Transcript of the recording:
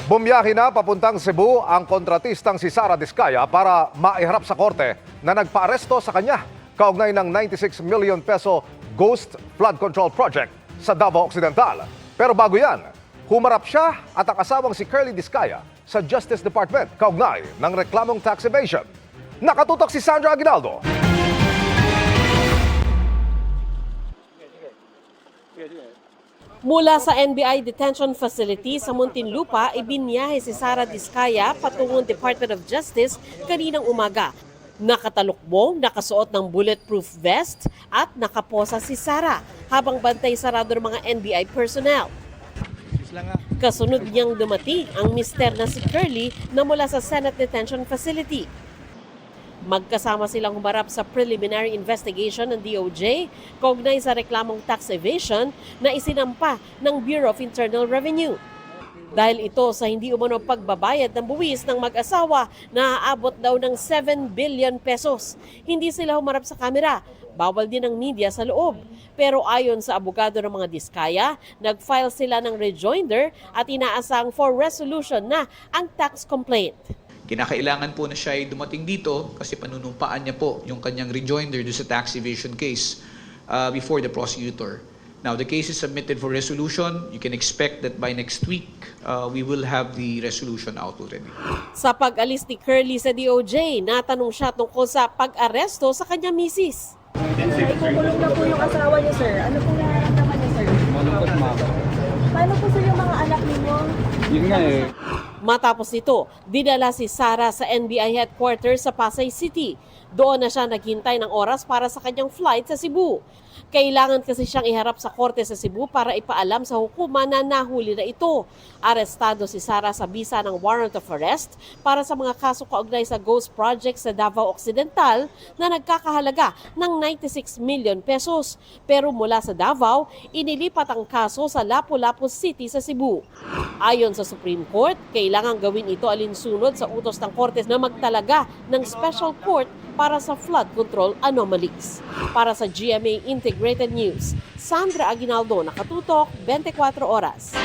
Bumiyahe na papuntang Cebu ang kontratistang si Sara Diskaya para maiharap sa korte na nagpaaresto sa kanya kaugnay ng 96 million peso Ghost Flood Control Project sa Davao Occidental. Pero bago yan, humarap siya at ang asawang si Curly Diskaya sa Justice Department kaugnay ng reklamong tax evasion. Nakatutok si Sandra Aguinaldo. Mula sa NBI Detention Facility sa Muntinlupa, ibinyahe si Sara Diskaya patungong Department of Justice kaninang umaga. Nakatalukbong, nakasuot ng bulletproof vest at nakaposa si Sara habang bantay sarado ng mga NBI personnel. Kasunod niyang dumating ang mister na si Curly na mula sa Senate Detention Facility. Magkasama silang humarap sa preliminary investigation ng DOJ kaugnay sa reklamong tax evasion na isinampa ng Bureau of Internal Revenue. Dahil ito sa hindi umano pagbabayad ng buwis ng mag-asawa na aabot daw ng 7 billion pesos. Hindi sila humarap sa kamera. Bawal din ang media sa loob. Pero ayon sa abogado ng mga Diskaya, nag-file sila ng rejoinder at inaasang for resolution na ang tax complaint. Kinakailangan po na siya ay dumating dito kasi panunumpaan niya po yung kanyang rejoinder do sa tax evasion case before the prosecutor. Now, the case is submitted for resolution. You can expect that by next week, we will have the resolution out already. Sa pag-alis ni Curly sa DOJ, natanong siya tungkol sa pag-aresto sa kanyang misis. Ikukulong na po yung asawa niyo, sir. Ano pong nararamdaman niyo, sir? Malungkot, ma'am. Paano po sir yung mga anak ninyo? Yun nga eh. Matapos nito, dinala si Sara sa NBI headquarters sa Pasay City. Doon na siya naghintay ng oras para sa kanyang flight sa Cebu. Kailangan kasi siyang iharap sa korte sa Cebu para ipaalam sa hukuma na nahuli na ito. Arestado si Sara sa bisa ng warrant of arrest para sa mga kaso kaugnay sa Ghost Project sa Davao Occidental na nagkakahalaga ng 96 million pesos. Pero mula sa Davao, inilipat ang kaso sa Lapu-Lapu City sa Cebu. Ayon sa Supreme Court, kailangan gawin ito alinsunod sa utos ng korte na magtalaga ng special court para sa flood control anomalies. Para sa GMA Integrated News, Sandra Aguinaldo, Nakatutok, 24 Oras.